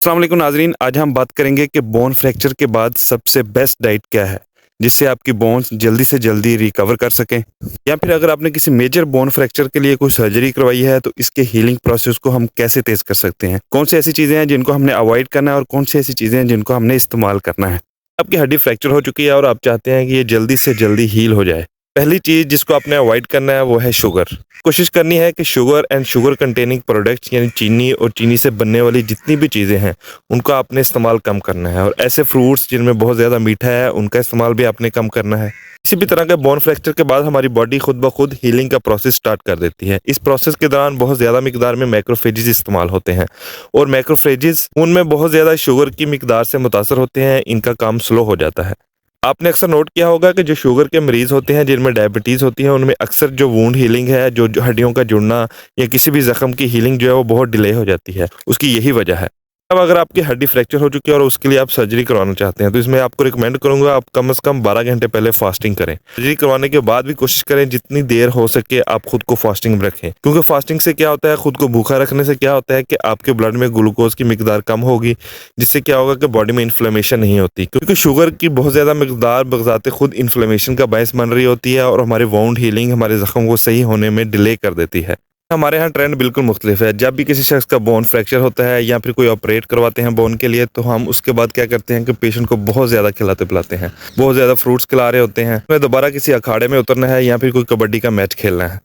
अस्सलाम वालेकुम नाज़रीन, आज हम बात करेंगे कि बोन फ्रैक्चर के बाद सबसे बेस्ट डाइट क्या है, जिससे आपकी बोन्स जल्दी से जल्दी रिकवर कर सकें। या फिर अगर आपने किसी मेजर बोन फ्रैक्चर के लिए कोई सर्जरी करवाई है, तो इसके हीलिंग प्रोसेस को हम कैसे तेज़ कर सकते हैं? कौन सी ऐसी चीज़ें हैं जिनको हमने अवॉइड करना है और कौन सी ऐसी चीज़ें हैं जिनको हमने इस्तेमाल करना है? आपकी हड्डी फ्रैक्चर हो चुकी है और आप चाहते हैं कि ये जल्दी से जल्दी हील हो जाए। पहली चीज़ जिसको आपने अवॉइड करना है वो है शुगर। कोशिश करनी है कि sugar and sugar containing products यानी चीनी और चीनी से बनने वाली जितनी भी चीज़ें हैं, उनका आपने इस्तेमाल कम करना है और ऐसे फ्रूट्स जिनमें बहुत ज़्यादा मीठा है, उनका इस्तेमाल भी आपने कम करना है। किसी भी तरह के बोन फ्रैक्चर के बाद हमारी बॉडी खुद ब खुद हीलिंग का प्रोसेस स्टार्ट कर देती है। इस प्रोसेस के दौरान बहुत ज़्यादा मिकदार में मैक्रोफेजेस इस्तेमाल होते हैं और मैक्रोफेजेस उनमें बहुत ज़्यादा शुगर की मिकदार से मुतासर होते हैं, इनका काम स्लो हो जाता है। आपने अक्सर नोट किया होगा कि जो शुगर के मरीज़ होते हैं, जिनमें डायबिटीज़ होती है, उनमें अक्सर जो वुंड हीलिंग है, जो हड्डियों का जुड़ना या किसी भी ज़ख्म की हीलिंग जो है वो बहुत डिले हो जाती है। उसकी यही वजह है। अब अगर आपकी हड्डी फ्रैक्चर हो चुकी है और उसके लिए आप सर्जरी करवाना चाहते हैं, तो इसमें आपको रिकमेंड करूँगा आप कम से कम 12 घंटे पहले फास्टिंग करें। सर्जरी करवाने के बाद भी कोशिश करें जितनी देर हो सके आप खुद को फास्टिंग में रखें, क्योंकि फास्टिंग से क्या होता है, खुद को भूखा रखने से क्या होता है कि आपके ब्लड में ग्लूकोज की मिकदार कम होगी, जिससे क्या होगा कि बॉडी में इन्फ्लेमेशन नहीं होती, क्योंकि शुगर की बहुत ज़्यादा मिकदार बजाते खुद इन्फ्लेमेशन का बायस बन रही होती है और हमारे वाउंड हीलिंग, हमारे ज़ख्म को सही होने में डिले कर देती है। हमारे यहाँ ट्रेंड बिल्कुल मुख्तलिफ है। जब भी किसी शख्स का बोन फ्रैक्चर होता है या फिर कोई ऑपरेट करवाते हैं बोन के लिए, तो हम उसके बाद क्या करते हैं कि पेशेंट को बहुत ज़्यादा खिलाते पिलाते हैं, बहुत ज़्यादा फ्रूट्स खिला रहे होते हैं। हमें दोबारा किसी अखाड़े में उतरना है या फिर कोई कबड्डी का मैच खेलना है।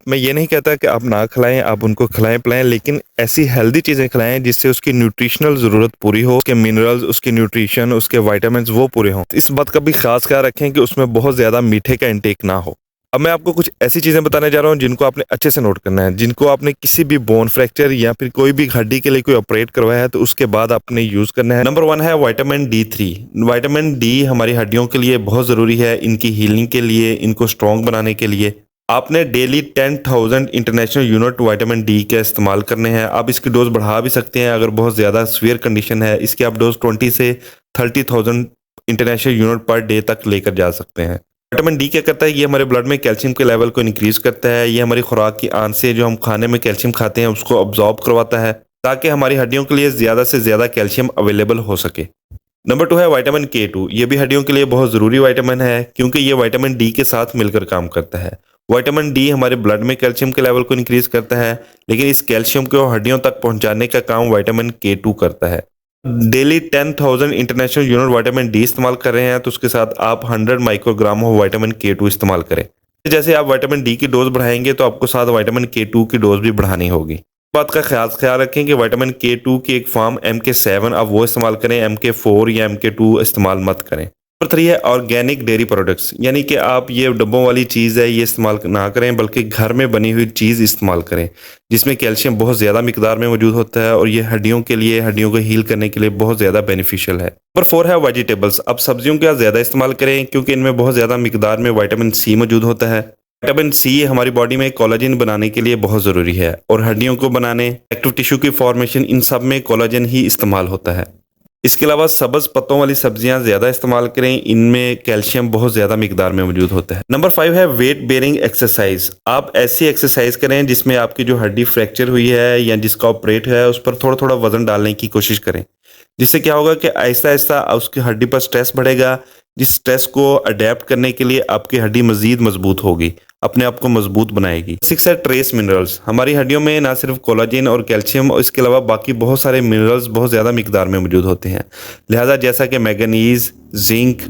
मैं ये नहीं कहता कि आप ना खिलाएं, आप उनको खिलाएं पिलाएं, लेकिन ऐसी हेल्दी चीज़ें खिलाएं जिससे उसकी न्यूट्रिशनल ज़रूरत पूरी हो, उसके मिनरल्स, उसकी न्यूट्रिशन, उसके वाइटामिन वो पूरे हों। इस बात का भी खास ख्याल रखें कि उसमें बहुत ज़्यादा मीठे का इंटेक ना हो। अब मैं आपको कुछ ऐसी चीज़ें बताने जा रहा हूँ जिनको आपने अच्छे से नोट करना है, जिनको आपने किसी भी बोन फ्रैक्चर या फिर कोई भी हड्डी के लिए कोई ऑपरेट करवाया है तो उसके बाद आपने यूज़ करना है। नंबर 1 है विटामिन D3। विटामिन डी हमारी हड्डियों के लिए बहुत ज़रूरी है, इनकी हीलिंग के लिए, इनको स्ट्रॉन्ग बनाने के लिए। आपने daily 10,000 international unit vitamin D का इस्तेमाल करने हैं। आप इसकी डोज बढ़ा भी सकते हैं अगर बहुत ज़्यादा सीवियर कंडीशन है। इसकी आप डोज 20 से 30,000 इंटरनेशनल यूनिट पर डे तक लेकर जा सकते हैं। विटामिन डी क्या करता है, ये हमारे ब्लड में कैल्शियम के लेवल को इंक्रीज करता है। ये हमारी खुराक की आंत से जो हम खाने में कैल्शियम खाते हैं उसको अब्जॉर्ब करवाता है, ताकि हमारी हड्डियों के लिए ज़्यादा से ज़्यादा कैल्शियम अवेलेबल हो सके। नंबर 2 है विटामिन K2। ये भी हड्डियों के लिए बहुत ज़रूरी विटामिन है, क्योंकि ये विटामिन डी के साथ मिलकर काम करता है। विटामिन डी हमारे ब्लड में कैल्शियम के लेवल को इंक्रीज करता है, लेकिन इस कैल्शियम को हड्डियों तक पहुंचाने का काम विटामिन K2 करता है। Daily 10,000 international unit vitamin D इस्तेमाल कर रहे हैं, तो उसके साथ आप 100 माइक्रोग्राम ऑफ विटामिन K2 इस्तेमाल करें। जैसे आप विटामिन डी की डोज बढ़ाएंगे तो आपको साथ विटामिन K2 की डोज भी बढ़ानी होगी। बात का ख्याल रखें कि विटामिन K2 की एक फॉर्म MK7 आप वो इस्तेमाल करें, MK4 या MK2 इस्तेमाल मत करें। नंबर 3 है ऑर्गेनिक डेयरी प्रोडक्ट्स, यानी कि आप ये डब्बों वाली चीज़ है ये इस्तेमाल ना करें, बल्कि घर में बनी हुई चीज़ इस्तेमाल करें, जिसमें कैल्शियम बहुत ज़्यादा मिकदार में मौजूद होता है और ये हड्डियों के लिए, हड्डियों को हील करने के लिए बहुत ज़्यादा बेनिफिशियल है। नंबर 4 है वेजिटेबल्स। अब सब्जियों का ज़्यादा इस्तेमाल करें, क्योंकि इनमें बहुत ज़्यादा मिकदार में विटामिन C मौजूद होता है। विटामिन C हमारी बॉडी में कोलाजन बनाने के लिए बहुत ज़रूरी है और हड्डियों को बनाने, एक्टिव टिश्यू की फॉर्मेशन, इन सब में कोलाजन ही इस्तेमाल होता है। इसके अलावा सब्ज़ पत्तों वाली सब्जियां ज़्यादा इस्तेमाल करें, इनमें कैल्शियम बहुत ज़्यादा मिकदार में मौजूद होता है। नंबर 5 है वेट बेयरिंग एक्सरसाइज। आप ऐसी एक्सरसाइज करें जिसमें आपकी जो हड्डी फ्रैक्चर हुई है या जिसका ऑपरेट है उस पर थोड़ा थोड़ा वजन डालने की कोशिश करें, जिससे क्या होगा कि आहिस्ता आहिस्ता उसकी हड्डी पर स्ट्रेस बढ़ेगा, जिस स्ट्रेस को अडेप्ट करने के लिए आपकी हड्डी मज़ीद मजबूत होगी, अपने आप को मजबूत बनाएगी। 6 है ट्रेस मिनरल्स। हमारी हड्डियों में ना सिर्फ कोलाजन और कैल्शियम और इसके अलावा बाकी बहुत सारे मिनरल्स बहुत ज़्यादा मिकदार में मौजूद होते हैं, लिहाजा जैसा कि मैंगनीज, जिंक,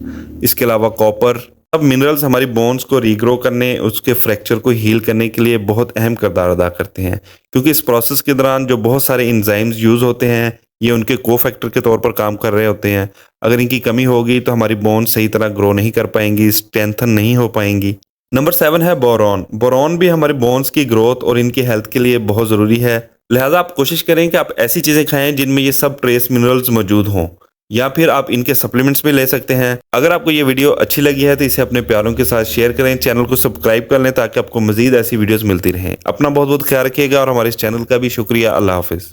इसके अलावा कॉपर। अब मिनरल्स हमारी बोन्स को रीग्रो करने, उसके फ्रैक्चर को हील करने के लिए बहुत अहम किरदार अदा करते हैं, क्योंकि इस प्रोसेस के दौरान जो बहुत सारे एंजाइम्स यूज़ होते हैं ये उनके को फैक्टर के तौर पर काम कर रहे होते हैं। अगर इनकी कमी होगी तो हमारी बोन्स सही तरह ग्रो नहीं कर पाएंगी, स्ट्रेंथन नहीं हो पाएंगी। नंबर 7 है बोरॉन। बोरॉन भी हमारे बोन्स की ग्रोथ और इनकी हेल्थ के लिए बहुत ज़रूरी है, लिहाजा आप कोशिश करें कि आप ऐसी चीज़ें खाएं जिनमें ये सब ट्रेस मिनरल्स मौजूद हों, या फिर आप इनके सप्लीमेंट्स भी ले सकते हैं। अगर आपको ये वीडियो अच्छी लगी है तो इसे अपने प्यारों के साथ शेयर करें, चैनल को सब्सक्राइब कर लें ताकि आपको मज़ीद ऐसी वीडियोज़ मिलती रहें। अपना बहुत बहुत ख्याल रखिएगा और हमारे इस चैनल का भी शुक्रिया। अल्लाह हाफिज़।